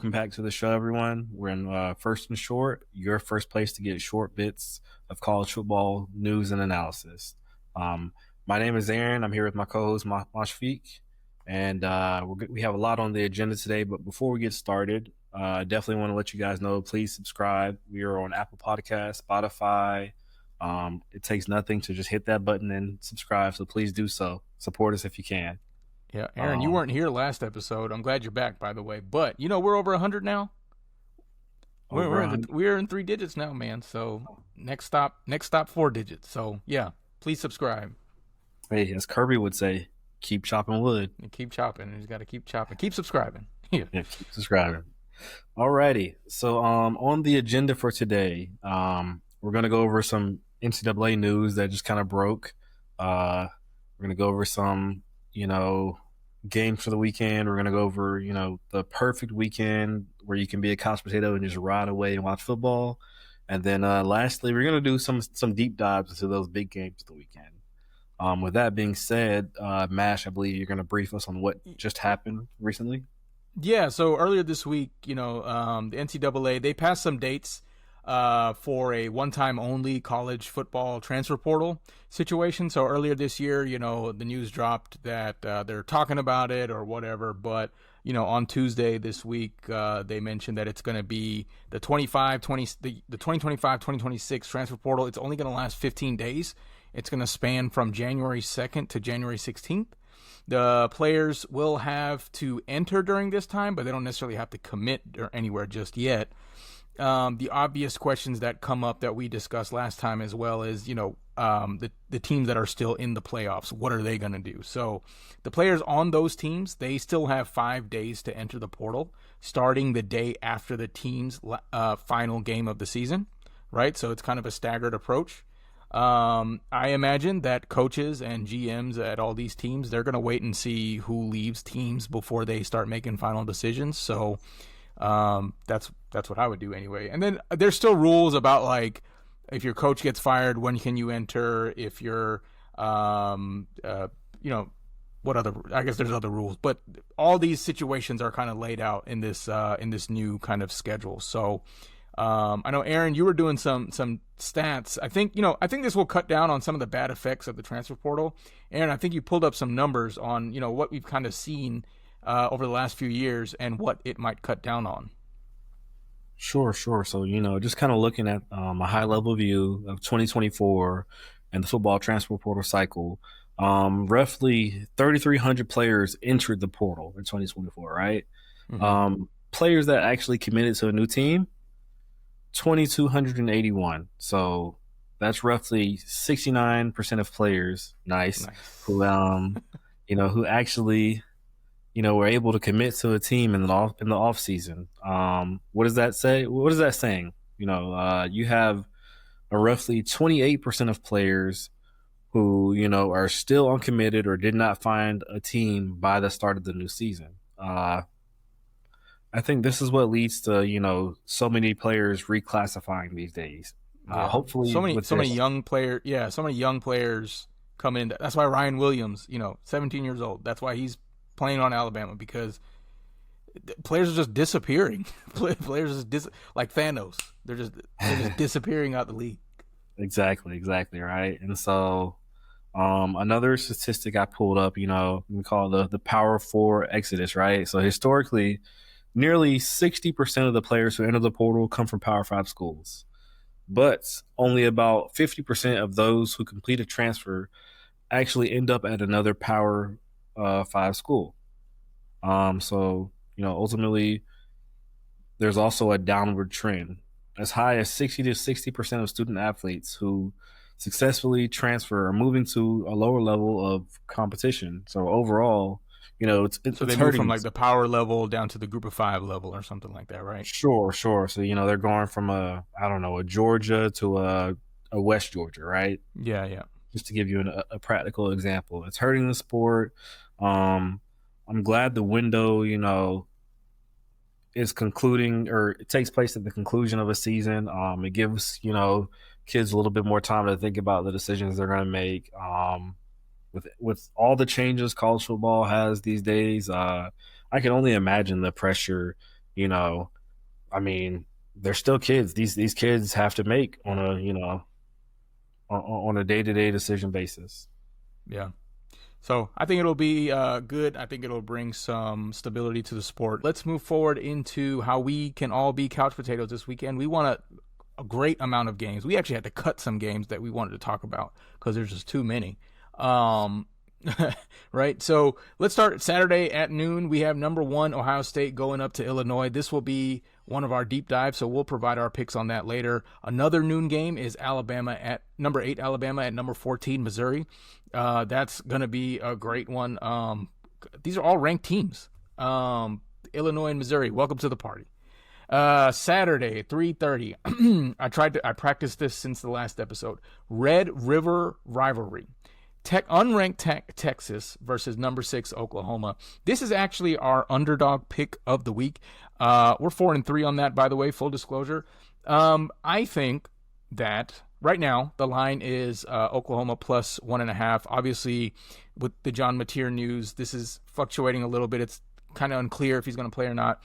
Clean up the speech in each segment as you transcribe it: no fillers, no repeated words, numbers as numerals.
welcome back to the show, everyone. We're in First and Short, your first place to get short bits of college football news and analysis. Um, my name is Aaron. I'm here with my co-host Mashfik, and we have a lot on the agenda today. But before we get started, I definitely want to let you guys know. Please subscribe. We are on Apple Podcasts, Spotify. It takes nothing to just hit that button and subscribe. So please do so. Support us if you can. Yeah, Aaron, you weren't here last episode. I'm glad you're back, by the way. But we're over 100 now. We're in 3 digits now, man. So next stop 4 digits. So yeah, please subscribe. Hey, as Kirby would say, keep chopping wood. And keep chopping. You just got to keep chopping. Keep subscribing. Yeah, keep subscribing. Alrighty. So on the agenda for today, we're gonna go over some NCAA news that just kind of broke. We're gonna go over some games for the weekend. We're going to go over, the perfect weekend where you can be a couch potato and just ride away and watch football. And then lastly, we're going to do some deep dives into those big games of the weekend. With that being said, Mash, I believe you're going to brief us on what just happened recently. Yeah, so earlier this week, the NCAA, they passed some dates for a one-time only college football transfer portal situation. So earlier this year, the news dropped that they're talking about it or whatever. But, on Tuesday this week, they mentioned that it's going to be the 2025-2026 transfer portal. It's only going to last 15 days. It's going to span from January 2nd to January 16th. The players will have to enter during this time, but they don't necessarily have to commit anywhere just yet. The obvious questions that come up that we discussed last time as well is, the teams that are still in the playoffs, what are they going to do? So the players on those teams, they still have 5 days to enter the portal, starting the day after the team's final game of the season, right? So it's kind of a staggered approach. I imagine that coaches and GMs at all these teams, they're going to wait and see who leaves teams before they start making final decisions. So that's what I would do anyway. And then there's still rules about, like, if your coach gets fired, when can you enter? If you're, what other? I guess there's other rules, but all these situations are kind of laid out in this new kind of schedule. So, I know, Aaron, you were doing some stats. I think this will cut down on some of the bad effects of the transfer portal. Aaron, I think you pulled up some numbers on, what we've kind of seen over the last few years and what it might cut down on. Sure. So, just kind of looking at a high-level view of 2024 and the football transfer portal cycle, roughly 3,300 players entered the portal in 2024, right? Mm-hmm. Players that actually committed to a new team, 2,281. So that's roughly 69% of players, nice. Who who actually were able to commit to a team in the off season. What does that say? What is that saying? You have a roughly 28% of players who are still uncommitted or did not find a team by the start of the new season. I think this is what leads to so many players reclassifying these days. Hopefully, so many young players come in. That's why Ryan Williams, 17 years old. That's why he's playing on Alabama, because players are just disappearing. Players are just like Thanos. They're just disappearing out the league. Exactly, right. And so, another statistic I pulled up, we call it the Power 4 Exodus, right? So historically, nearly 60% of the players who enter the portal come from Power 5 schools, but only about 50% of those who complete a transfer actually end up at another Power 5 school. So, ultimately, there's also a downward trend. As high as 60 to 60% of student athletes who successfully transfer are moving to a lower level of competition. So overall, so they move from like the power level down to the group of 5 level or something like that, right? Sure. So, they're going from a Georgia to a West Georgia, right? Yeah. Just to give you a practical example. It's hurting the sport. I'm glad the window, is concluding, or it takes place at the conclusion of a season. It gives, kids a little bit more time to think about the decisions they're going to make. With all the changes college football has these days, I can only imagine the pressure you know, I mean, they're still kids. These kids have to make on Yeah. a on a day to day decision basis. Yeah. So I think it'll be good. I think it'll bring some stability to the sport. Let's move forward into how we can all be couch potatoes this weekend. We want a great amount of games. We actually had to cut some games that we wanted to talk about because there's just too many. Um, right. So let's start Saturday at noon. We have number one Ohio State going up to Illinois. This will be one of our deep dives, so we'll provide our picks on that later. Another noon game is Alabama at number 8, Alabama at number 14, Missouri. That's gonna be a great one. These are all ranked teams. Illinois and Missouri, welcome to the party. Saturday, 3:30. I practiced this since the last episode. Red River rivalry. Unranked Texas versus number 6 Oklahoma. This is actually our underdog pick of the week. We're 4-3 on that, by the way. Full disclosure. I think that right now the line is Oklahoma plus 1.5. Obviously, with the John Mateer news, this is fluctuating a little bit. It's kind of unclear if he's going to play or not.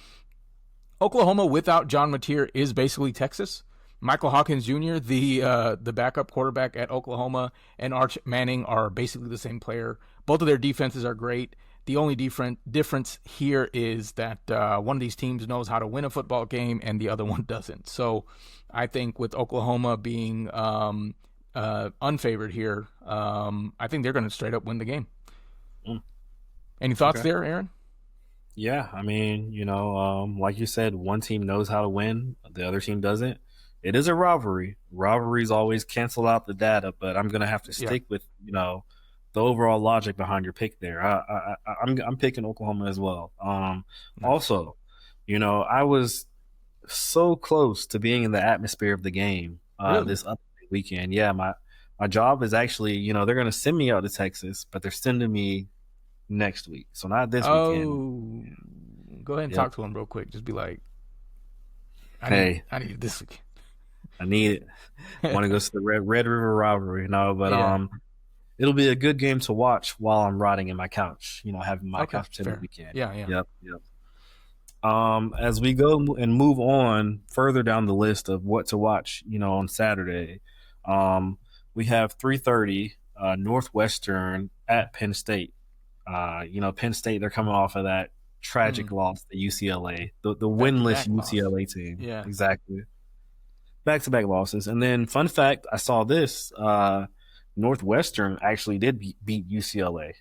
Oklahoma without John Mateer is basically Texas. Michael Hawkins Jr., the backup quarterback at Oklahoma, and Arch Manning are basically the same player. Both of their defenses are great. The only difference here is that one of these teams knows how to win a football game and the other one doesn't. So I think with Oklahoma being unfavored here, I think they're going to straight up win the game. Mm, Any thoughts okay. there, Aaron? Yeah, I mean, like you said, one team knows how to win, the other team doesn't. It is a rivalry. Rivalries always cancel out the data, but I'm gonna have to Yeah. stick with the overall logic behind your pick there. I'm picking Oklahoma as well. Nice. Also, I was so close to being in the atmosphere of the game Really? this upcoming weekend. Yeah, my job is actually, they're gonna send me out to Texas, but they're sending me next week, so not this weekend. Oh, go ahead and Yep. talk to him real quick. Just be like, Hey, I need it this week. I need it. Want to go to the Red River rivalry, but Yeah. it'll be a good game to watch while I'm riding in my couch. Having my Okay. couch potato Fair. weekend. Yeah. Yeah. Yep, yep. As we go and move on further down the list of what to watch, on Saturday, we have 3:30 Northwestern at Penn State. Penn State, they're coming off of that Mm. tragic loss to UCLA, the Back to winless back loss. UCLA team. Yeah. Exactly. Back to back losses. And then, fun fact, I saw this Northwestern actually did beat UCLA.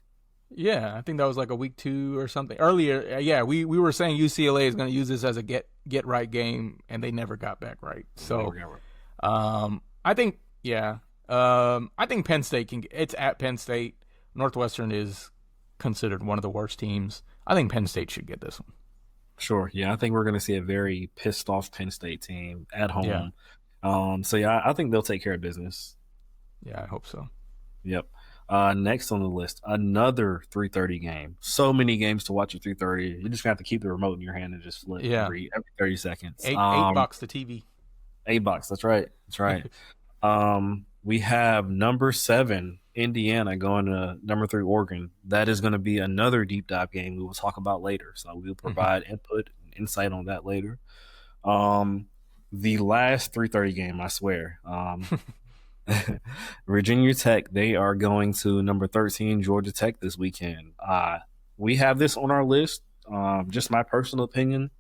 Yeah. I think that was like a week 2 or something earlier. Yeah. We were saying UCLA is going to use this as a get right game, and they never got back right. Never So, got right. I think yeah. I think Penn State can. It's at Penn State. Northwestern is considered one of the worst teams. I think Penn State should get this one. Sure. Yeah, I think we're going to see a very pissed off Penn State team at Yeah. home. So yeah, I think they'll take care of business. Yeah. I hope so. Yep. Next on the list, another 3:30 game. So many games to watch at 3:30. You just have to keep the remote in your hand and just flip Yeah. every 30 seconds. Eight bucks the TV. A-box. That's right. That's right. We have number 7 Indiana going to number 3 Oregon. That is going to be another deep dive game we will talk about later. So we'll provide input and insight on that later. Um, the last 3:30 game, I swear. Virginia Tech, they are going to number 13 Georgia Tech this weekend. We have this on our list. Just my personal opinion.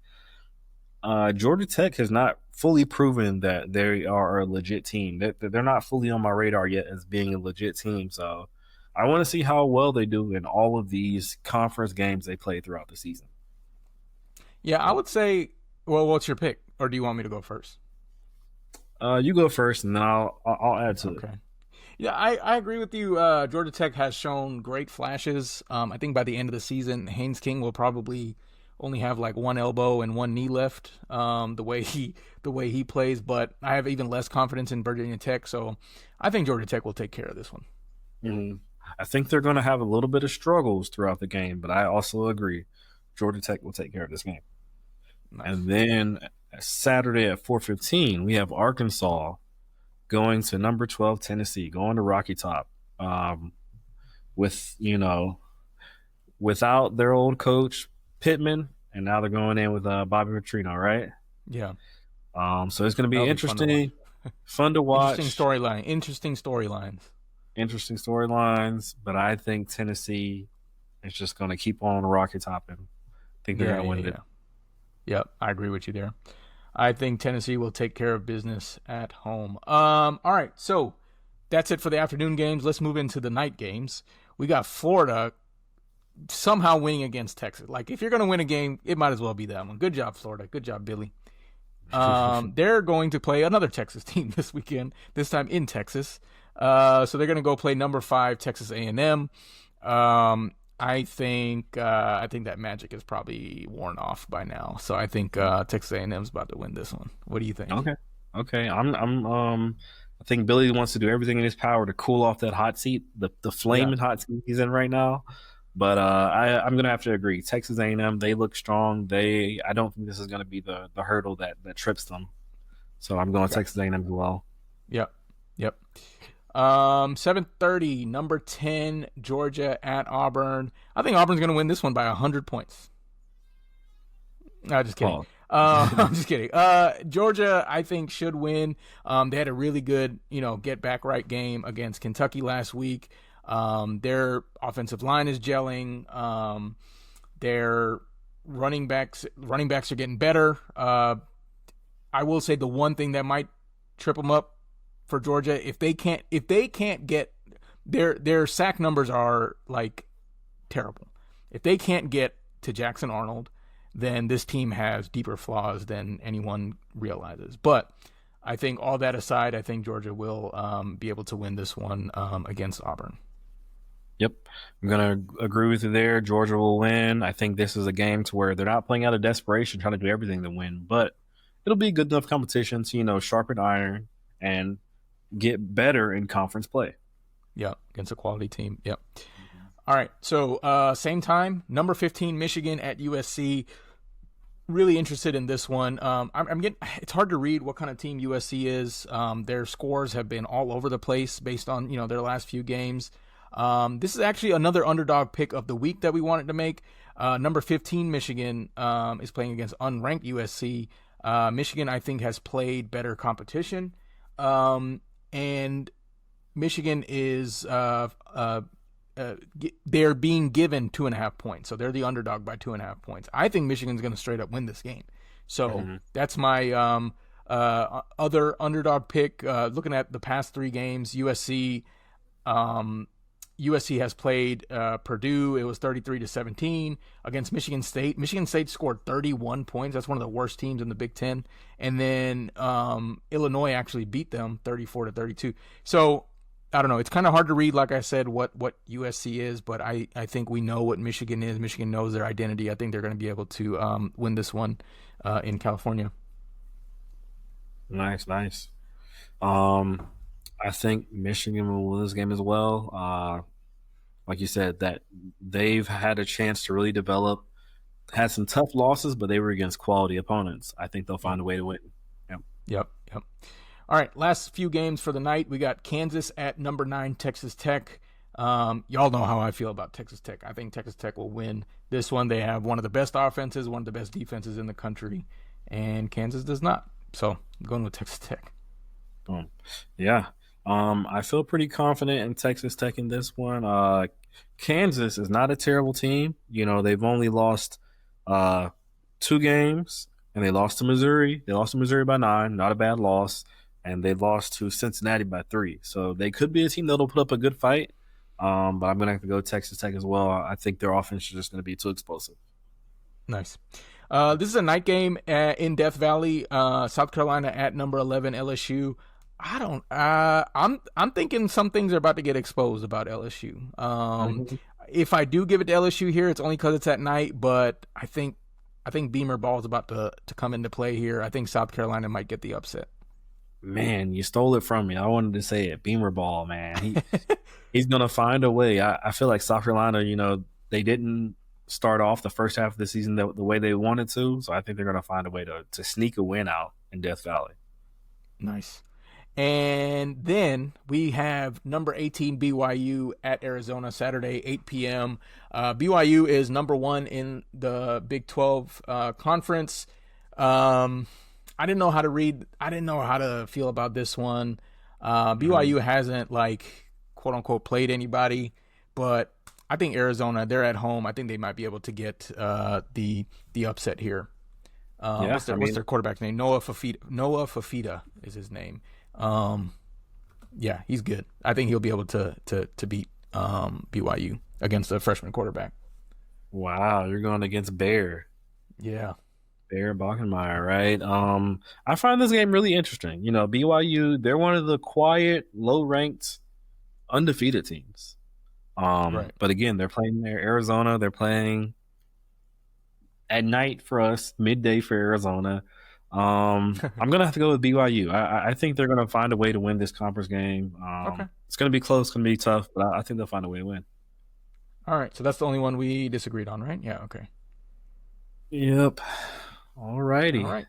Georgia Tech has not fully proven that they are a legit team. They're not fully on my radar yet as being a legit team. So I want to see how well they do in all of these conference games they play throughout the season. Yeah, I Yep. would say. Well, what's your pick, or do you want me to go first? You go first, and then I'll add to it. Okay. Yeah, I agree with you. Georgia Tech has shown great flashes. I think by the end of the season, Haynes King will probably only have like one elbow and one knee left. The way he plays, but I have even less confidence in Virginia Tech. So I think Georgia Tech will take care of this one. Mhm. I think they're going to have a little bit of struggles throughout the game, but I also agree Georgia Tech will take care of this game. Nice. And then Saturday at 4:15, we have Arkansas going to number 12 Tennessee, going to Rocky Top. With without their old coach Pittman, and now they're going in with Bobby Petrino, right? Yeah, So it's going to be that'll be fun to watch. interesting, fun to Interesting watch, storyline. Interesting storylines. interesting storylines. But I think Tennessee is just going to keep on rocket topping. I think they're going Yeah, to yeah, win it. yeah. Yep, I agree with you there. I think Tennessee will take care of business at home. All right, so that's it for the afternoon games. Let's move into the night games. We got Florida somehow winning against Texas. Like, if you're going to win a game, it might as well be that one. Good job, Florida. Good job, Billy. They're going to play another Texas team this weekend. This time in Texas. So they're going to go play number 5 Texas A&M. I think that magic is probably worn off by now. So I think Texas A&M's about to win this one. What do you think? Okay. Okay. I think Billy wants to do everything in his power to cool off that hot seat, the Yeah. flaming hot seat he's in right now. But I'm gonna have to agree. Texas A&M, they look strong. I don't think this is gonna be the hurdle that trips them. So I'm going Yeah. Texas A&M as well. Yep. Yep. 7:30, number 10, Georgia at Auburn. I think Auburn's going to win this one by 100 points. No, just kidding. Paul. I'm just kidding. Georgia, I think, should win. They had a really good, get back right game against Kentucky last week. Their offensive line is gelling. Their running backs are getting better. I will say the one thing that might trip them up for Georgia, if they can't get their sack numbers are like terrible. If they can't get to Jackson Arnold, then this team has deeper flaws than anyone realizes. But I think all that aside, I think Georgia will be able to win this one against Auburn. Yep. I'm gonna agree with you there. Georgia will win. I think this is a game to where they're not playing out of desperation, trying to do everything to win, but it'll be good enough competition to, sharpen iron and get better in conference play. Yeah, against a quality team. Yep. All right. So same time, number 15 Michigan at USC. Really interested in this one. I'm getting. It's hard to read what kind of team USC is. Their scores have been all over the place based on their last few games. This is actually another underdog pick of the week that we wanted to make. Number 15 Michigan is playing against unranked USC. Michigan, I think, has played better competition. And Michigan is they're being given 2.5 points, so they're the underdog by 2.5 points. I think Michigan's going to straight up win this game, so that's my other underdog pick. Looking at the past 3 games, USC has played Purdue. It was 33-17 against Michigan State. Michigan State scored 31 points. That's one of the worst teams in the Big Ten. And then Illinois actually beat them 34-32. So I don't know. It's kind of hard to read, like I said, what USC is, but I think we know what Michigan is. Michigan knows their identity. I think they're going to be able to win this one in California. Nice, nice. I think Michigan will win this game as well. Like you said, that they've had a chance to really develop, had some tough losses, but they were against quality opponents. I think they'll find a way to win. Yep. Yep. All right, last few games for the night. We got Kansas at number 9, Texas Tech. Y'all know how I feel about Texas Tech. I think Texas Tech will win this one. They have one of the best offenses, one of the best defenses in the country, and Kansas does not. So I'm going with Texas Tech. Yeah. I feel pretty confident in Texas Tech in this one. Kansas is not a terrible team. They've only lost 2 games, and they lost to Missouri. They lost to Missouri by 9, not a bad loss, and they lost to Cincinnati by 3. So they could be a team that'll put up a good fight. But I'm going to have to go Texas Tech as well. I think their offense is just going to be too explosive. Nice. This is a night game in Death Valley. South Carolina at number 11 LSU. I'm thinking some things are about to get exposed about LSU. If I do give it to LSU here, it's only because it's at night, but I think Beamer ball is about to come into play here. I think South Carolina might get the upset. Man, you stole it from me. I wanted to say it. Beamer ball, man. He's going to find a way. I feel like South Carolina, they didn't start off the first half of the season the way they wanted to. So I think they're going to find a way to sneak a win out in Death Valley. Nice. And then we have number 18 BYU at Arizona Saturday, 8 p.m. BYU is number one in the Big 12 conference. I didn't know how to read. I didn't know how to feel about this one. BYU hasn't like quote unquote played anybody, but I think Arizona, they're at home. I think they might be able to get the upset here. Yeah, What's their quarterback's name? Noah Fafita is his name. Yeah, he's good. I think he'll be able to beat BYU against a freshman quarterback. wow, you're going against Yeah. Bear Bockenmeyer, right? I find this game really interesting. You know, BYU, they're one of the quiet, low-ranked, undefeated teams. Right. But again, they're playing there, Arizona. They're playing at night for us, midday for Arizona. I'm gonna have to go with BYU. I think they're gonna find a way to win this conference game. Okay. It's gonna be close, it's gonna be tough, but I think they'll find a way to win. All right. So that's the only one we disagreed on, right? Yeah. Okay. Yep. All Alrighty. right.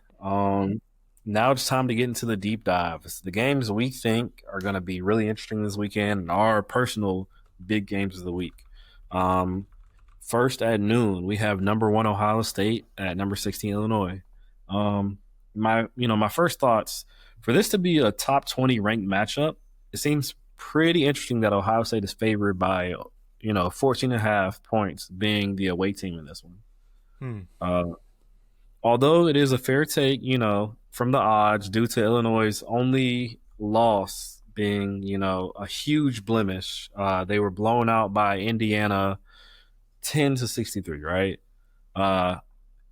Now it's time to get into the deep dives. The games we think are going to be really interesting this weekend and our personal big games of the week. Um, First at noon, we have number one Ohio State at number 16 Illinois. Um, my first thoughts for this to be a top 20 ranked matchup. It seems pretty interesting that Ohio State is favored by 14 and a half points, being the away team in this one. Hmm. Although it is a fair take, from the odds due to Illinois' only loss being, a huge blemish. They were blown out by Indiana 10-63, right?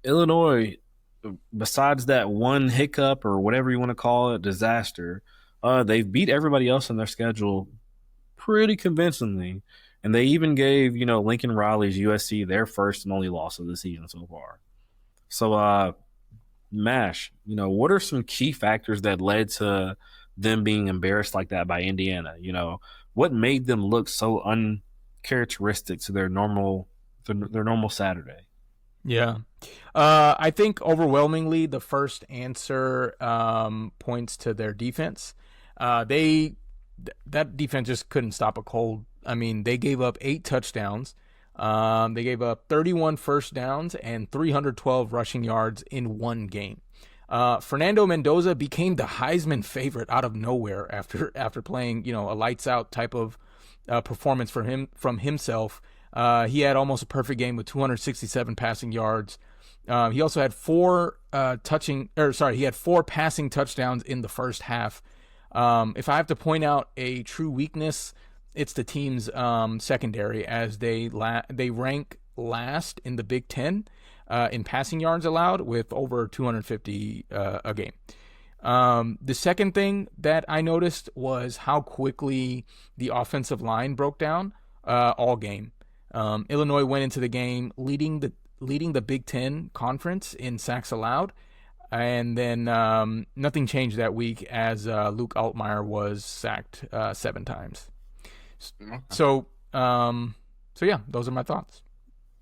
Illinois, besides that one hiccup or whatever you want to call it, disaster, they've beat everybody else in their schedule pretty convincingly. And they even gave, Lincoln Riley's USC their first and only loss of the season so far. So, Mash, what are some key factors that led to them being embarrassed like that by Indiana? What made them look so uncharacteristic to their normal Saturday? Yeah. I think overwhelmingly the first answer points to their defense. That defense just couldn't stop a cold. I mean, they gave up 8 touchdowns. They gave up 31 first downs and 312 rushing yards in one game. Fernando Mendoza became the Heisman favorite out of nowhere after playing, a lights out type of performance from himself. He had almost a perfect game with 267 passing yards. He also had 4 passing touchdowns in the first half. If I have to point out a true weakness, it's the team's secondary, as they rank last in the Big Ten in passing yards allowed with over 250 a game. The second thing that I noticed was how quickly the offensive line broke down all game. Illinois went into the game leading the Big Ten conference in sacks allowed, and then nothing changed that week as Luke Altmaier was sacked 7 times. So yeah, those are my thoughts.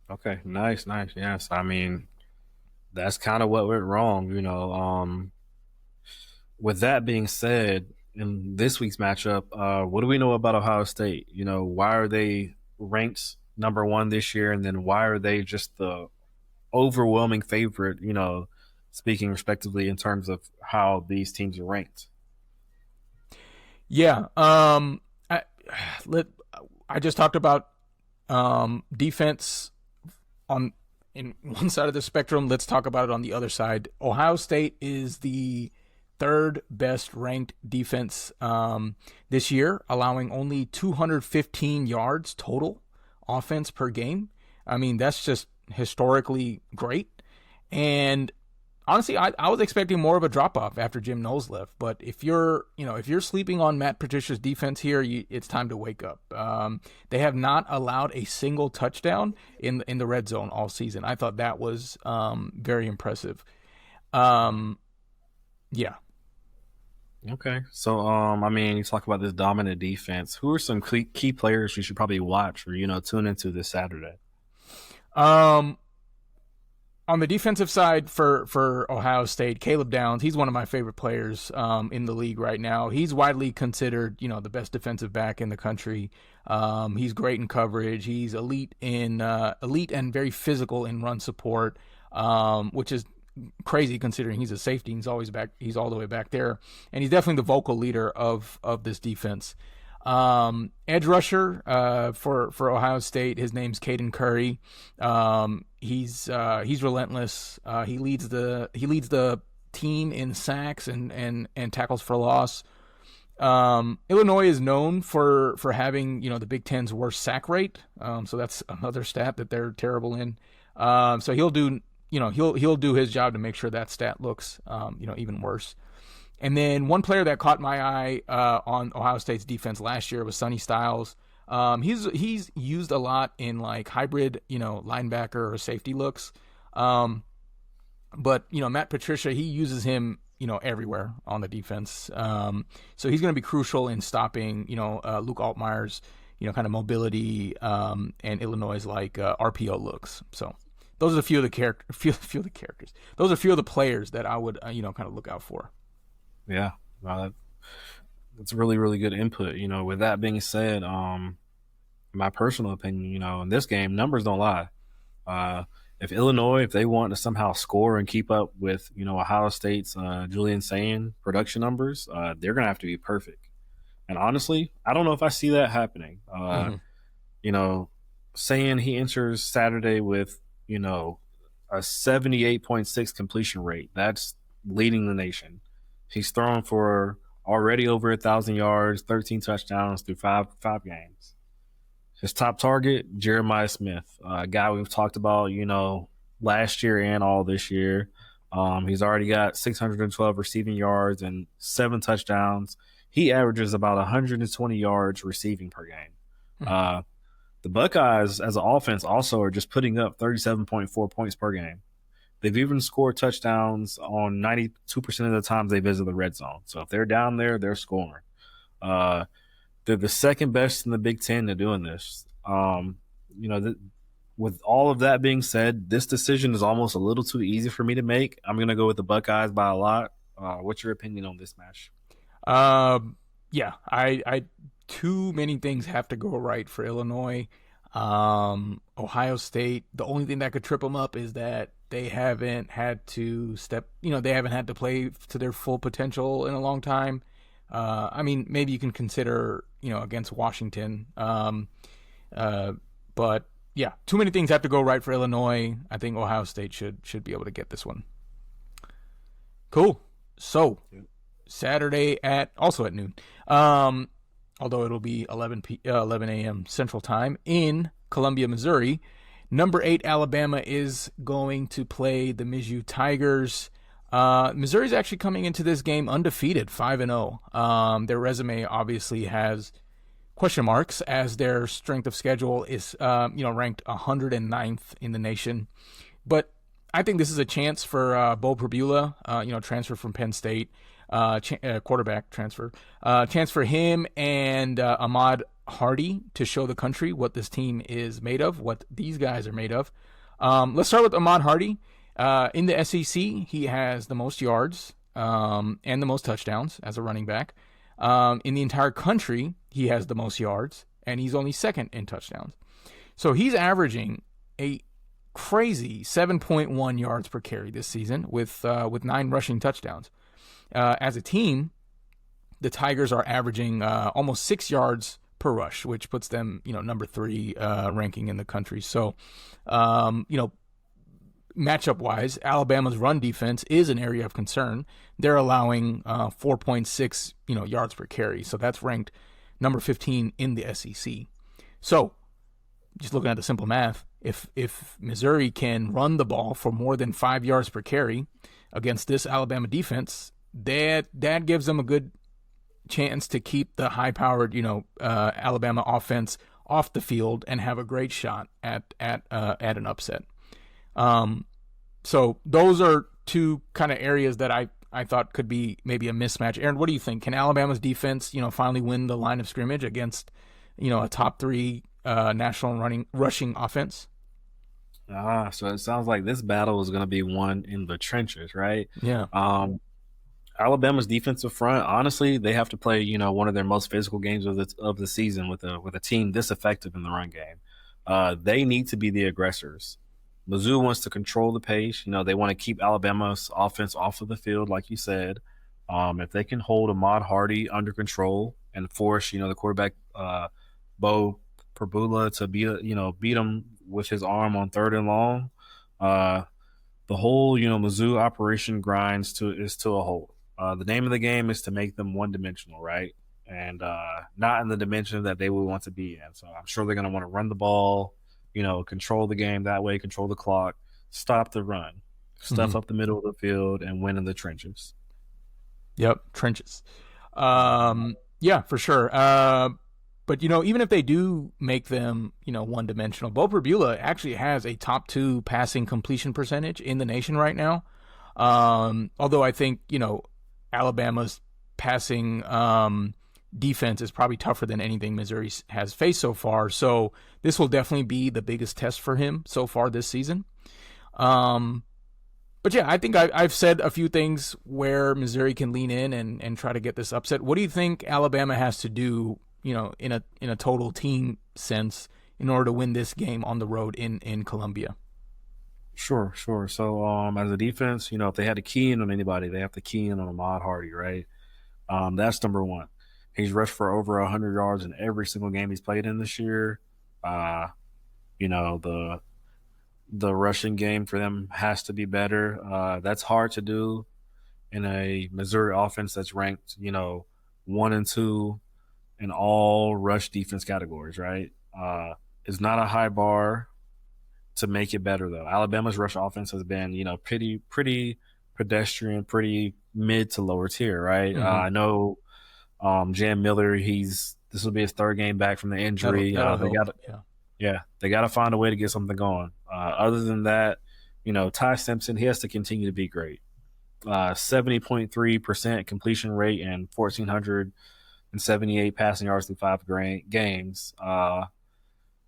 Okay, nice. Yes, I mean, that's kind of what went wrong. With that being said, in this week's matchup, what do we know about Ohio State? Why are they ranked number one this year, and then why are they just the overwhelming favorite? Speaking respectively in terms of how these teams are ranked. Yeah. I just talked about defense in one side of the spectrum. Let's talk about it on the other side. Ohio State is the 3rd best ranked defense this year, allowing only 215 yards total offense per game. I mean, that's just historically great. And honestly, I was expecting more of a drop off after Jim Knowles left. But if you're sleeping on Matt Patricia's defense here, it's time to wake up. They have not allowed a single touchdown in the red zone all season. I thought that was very impressive. Yeah. Okay, so you talk about this dominant defense. Who are some key players you should probably watch or tune into this Saturday? On the defensive side for Ohio State, Caleb Downs, he's one of my favorite players in the league right now. He's widely considered, the best defensive back in the country. He's great in coverage. He's elite and very physical in run support, which is crazy considering he's a safety. He's always back. He's all the way back there, and he's definitely the vocal leader of this defense. Edge rusher for Ohio State. His name's Caden Curry. He's relentless. He leads the team in sacks and tackles for loss. Illinois is known for having the Big Ten's worst sack rate. So that's another stat that they're terrible in. So he'll do he'll do his job to make sure that stat looks even worse. And then one player that caught my eye on Ohio State's defense last year was Sonny Styles. He's used a lot in like hybrid, linebacker or safety looks. But Matt Patricia, he uses him, everywhere on the defense. So he's going to be crucial in stopping, Luke Altmaier's, kind of mobility and Illinois' like RPO looks. So those are a few of the characters. Those are a few of the players that I would, kind of look out for. Yeah, that's really, really good input. With that being said, my personal opinion, in this game, numbers don't lie. If Illinois, if they want to somehow score and keep up with, Ohio State's Julian Sayin production numbers, they're going to have to be perfect. And honestly, I don't know if I see that happening. Sayin, he enters Saturday with, a 78.6 completion rate. That's leading the nation. He's thrown for already over 1,000 yards, 13 touchdowns through five games. His top target, Jeremiah Smith, a guy we've talked about, last year and all this year. He's already got 612 receiving yards and 7 touchdowns. He averages about 120 yards receiving per game. The Buckeyes, as an offense, also are just putting up 37.4 points per game. They've even scored touchdowns on 92% of the times they visit the red zone. So if they're down there, they're scoring. They're the second best in the Big Ten at doing this. With all of that being said, this decision is almost a little too easy for me to make. I'm going to go with the Buckeyes by a lot. What's your opinion on this match? Yeah, I too many things have to go right for Illinois. Ohio State, the only thing that could trip them up is that they haven't had to they haven't had to play to their full potential in a long time. Maybe you can consider, against Washington. But yeah, too many things have to go right for Illinois. I think Ohio State should be able to get this one. Cool. So Saturday also at noon. Although it'll be 11 a.m. Central Time in Columbia, Missouri. Number 8 Alabama is going to play the Mizzou Tigers. Missouri's actually coming into this game undefeated, 5-0. Their resume obviously has question marks as their strength of schedule is ranked 109th in the nation. But I think this is a chance for Bo Pribula, transfer from Penn State, quarterback transfer. Chance for him and Ahmad Hardy to show the country what this team is made of, what these guys are made of. Let's start with Ahmad Hardy. In the SEC, he has the most yards and the most touchdowns as a running back. In the entire country, he has the most yards, and he's only second in touchdowns. So he's averaging a crazy 7.1 yards per carry this season with 9 rushing touchdowns. As a team, the Tigers are averaging almost 6 yards per rush, which puts them, number 3 ranking in the country. So, matchup-wise, Alabama's run defense is an area of concern. They're allowing 4.6, yards per carry. So that's ranked number 15 in the SEC. So, just looking at the simple math, if Missouri can run the ball for more than 5 yards per carry against this Alabama defense, that gives them a good chance to keep the high-powered, Alabama offense off the field and have a great shot at an upset. So those are two kind of areas that I thought could be maybe a mismatch. Aaron, what do you think? Can Alabama's defense, finally win the line of scrimmage against, a top 3 national rushing offense? So it sounds like this battle is going to be won in the trenches, right? Yeah. Um, Alabama's defensive front, honestly, they have to play, one of their most physical games of the season with a team this effective in the run game. They need to be the aggressors. Mizzou wants to control the pace. They want to keep Alabama's offense off of the field, like you said. If they can hold Ahmad Hardy under control and force, the quarterback Bo Perbula to beat him with his arm on third and long, uh, the whole Mizzou operation is to a halt. The name of the game is to make them one dimensional, right? And not in the dimension that they would want to be in. So I'm sure they're going to want to run the ball, control the game that way, control the clock, stop the run, Hmm. stuff up the middle of the field, and win in the trenches. Yep. Trenches. Yeah, for sure. But even if they do make them, one dimensional, Bo Perbula actually has a top two passing completion percentage in the nation right now. Although I think Alabama's passing defense is probably tougher than anything Missouri has faced so far. So this will definitely be the biggest test for him so far this season. Um, but yeah, I think I've said a few things where Missouri can lean in and try to get this upset. What do you think Alabama has to do, in a total team sense, in order to win this game on the road in Columbia? Sure, sure. So, as a defense, if they had to key in on anybody, they have to key in on Ahmad Hardy, right? That's number one. He's rushed for over 100 yards in every single game he's played in this year. Uh, the rushing game for them has to be better. That's hard to do in a Missouri offense that's ranked, 1 and 2 in all rush defense categories, right? It's not a high bar to make it better though. Alabama's rush offense has been, pretty pedestrian, pretty mid to lower tier, right? Mm-hmm. I know Jam Miller, this will be his third game back from the injury. That'll They help. got Yeah. Yeah, they got to find a way to get something going. Other than that, Ty Simpson, he has to continue to be great. 70.3% completion rate and 1,478 passing yards through games.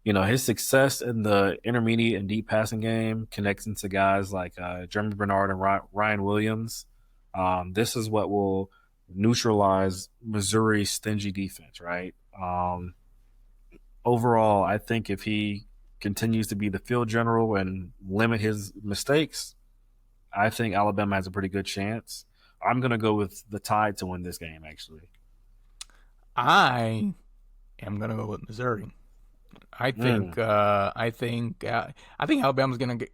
His success in the intermediate and deep passing game connects into guys like Jeremy Bernard and Ryan Williams. This is what will neutralize Missouri's stingy defense, right? Overall, I think if he continues to be the field general and limit his mistakes, I think Alabama has a pretty good chance. I'm going to go with the Tide to win this game, actually. I am gonna go with Missouri. I Mm, think I think Alabama's gonna get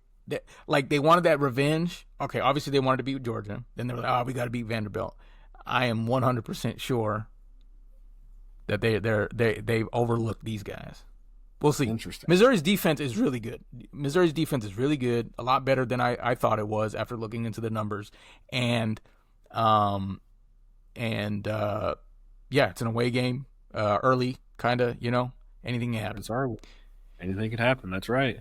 like they wanted that revenge. Okay, obviously they wanted to beat Georgia. Then they were like, oh, we got to beat Vanderbilt. I am 100% sure that they've overlooked these guys. We'll see. interesting. Missouri's defense is really good. Missouri's defense is really good, a lot better than I thought it was after looking into the numbers. And um and yeah, it's an away game, early, kind of. Anything can happen. That's all right. Anything can happen. That's right.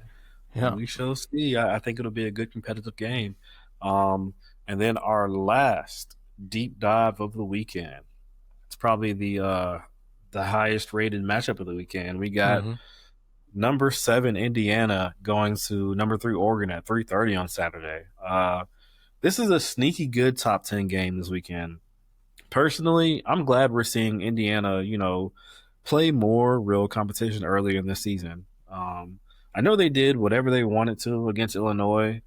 Yeah. We shall see. I think it'll be a good competitive game. Um, and then our last deep dive of the weekend. It's probably the highest rated matchup of the weekend. We got Mm-hmm. number 7 Indiana going to number 3 Oregon at 3:30 on Saturday. This is a sneaky good top 10 game this weekend. Personally, I'm glad we're seeing Indiana, play more real competition earlier in the season. I know they did whatever they wanted to against Illinois,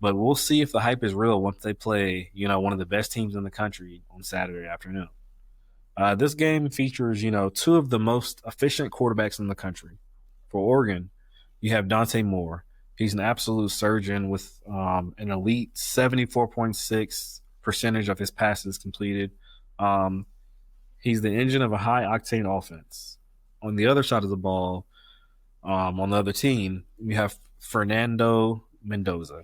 but we'll see if the hype is real once they play, one of the best teams in the country on Saturday afternoon. This game features, two of the most efficient quarterbacks in the country. For Oregon, you have Dante Moore. He's an absolute surgeon with an elite 74.6 percentage of his passes completed. Um, he's the engine of a high octane offense. On the other side of the ball, on the other team, you have Fernando Mendoza.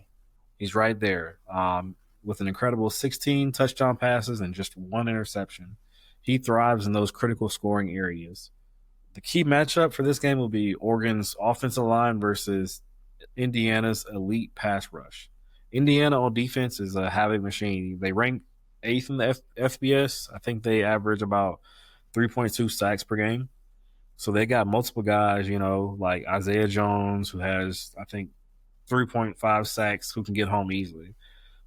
He's right there with an incredible 16 touchdown passes and just one interception. He thrives in those critical scoring areas. The key matchup for this game will be Oregon's offensive line versus Indiana's elite pass rush. Indiana on defense is a havoc machine. They rank eighth in the FBS. I think they average about 3.2 sacks per game. So they got multiple guys, like Isaiah Jones, who has, I think, 3.5 sacks, who can get home easily.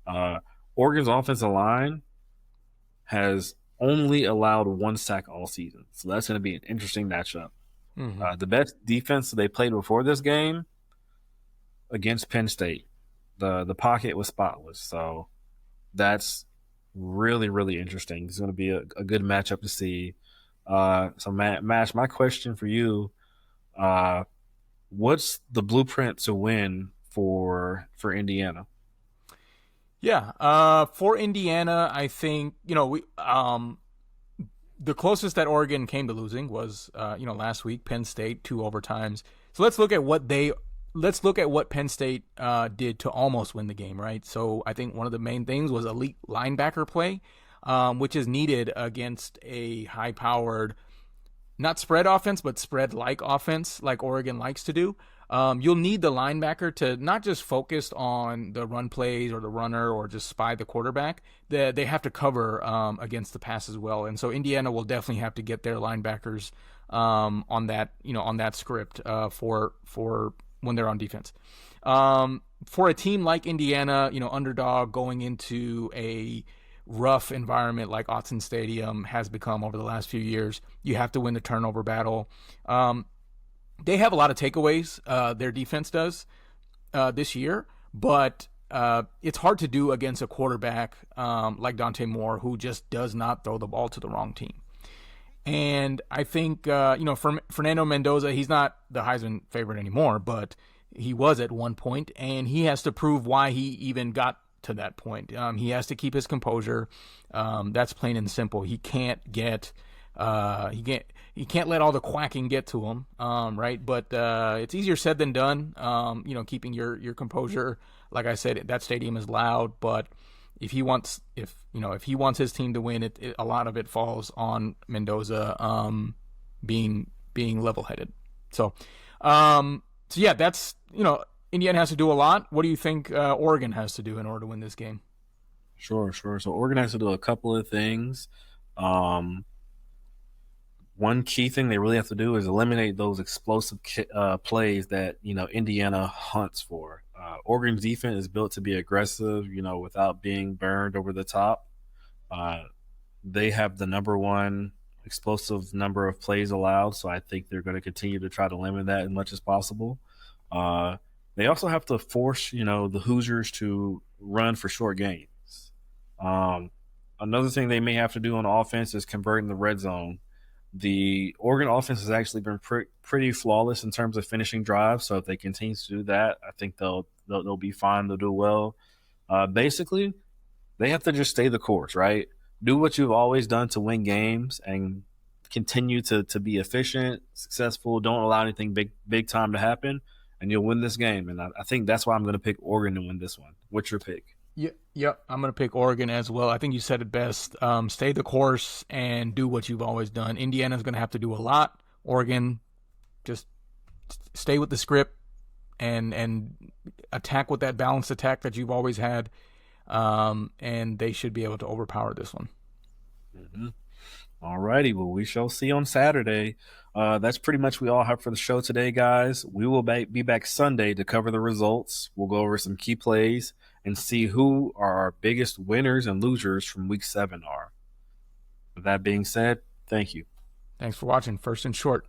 Uh, Oregon's offensive line has only allowed one sack all season, so that's going to be an interesting matchup. Mm-hmm. The best defense they played before this game against Penn State, the pocket was spotless, so that's really really interesting. It's going to be a good matchup to see. So Mash, my question for you: uh, what's the blueprint to win for Indiana? Yeah, for Indiana, I think we the closest that Oregon came to losing was last week, Penn State, 2 overtimes. So let's look at what Penn State did to almost win the game, right? So I think one of the main things was elite linebacker play, which is needed against a high-powered, not spread offense, but spread like offense, like Oregon likes to do. You'll need the linebacker to not just focus on the run plays or the runner or just spy the quarterback. They have to cover against the pass as well, and so Indiana will definitely have to get their linebackers on that script for when they're on defense. For a team like Indiana, underdog going into a rough environment like Autzen Stadium has become over the last few years, you have to win the turnover battle. They have a lot of takeaways. Their defense does this year, but it's hard to do against a quarterback like Dante Moore, who just does not throw the ball to the wrong team. And I think for Fernando Mendoza, he's not the Heisman favorite anymore, but he was at one point, and he has to prove why he even got to that point. He has to keep his composure. That's plain and simple. He can't let all the quacking get to him, right? But it's easier said than done. Keeping your composure. Like I said, that stadium is loud, but if he wants his team to win, a lot of it falls on Mendoza being level-headed. So yeah, that's Indiana has to do a lot. What do you think Oregon has to do in order to win this game? Sure, sure. So Oregon has to do a couple of things. Um, One key thing they really have to do is eliminate those explosive plays that Indiana hunts for. Oregon's defense is built to be aggressive, without being burned over the top. Uh, they have the number one explosive number of plays allowed, so I think they're going to continue to try to limit that as much as possible. Uh, they also have to force, the Hoosiers to run for short gains. Um, Another thing they may have to do on offense is convert in the red zone. The Oregon offense has actually been pretty flawless in terms of finishing drives. So if they continue to do that, I think they'll be fine. They'll do well. Basically, they have to just stay the course, right? Do what you've always done to win games and continue to be efficient, successful. Don't allow anything big time to happen, and you'll win this game. And I think that's why I'm going to pick Oregon to win this one. What's your pick? Yeah, I'm going to pick Oregon as well. I think you said it best. Stay the course and do what you've always done. Indiana's going to have to do a lot. Oregon, just stay with the script and attack with that balanced attack that you've always had. And they should be able to overpower this one. Mm-hmm. All righty. Well, we shall see on Saturday. That's pretty much we all have for the show today, guys. We will be back Sunday to cover the results. We'll go over some key plays and see who our biggest winners and losers from week 7 are. With that being said, thank you. Thanks for watching First and Short.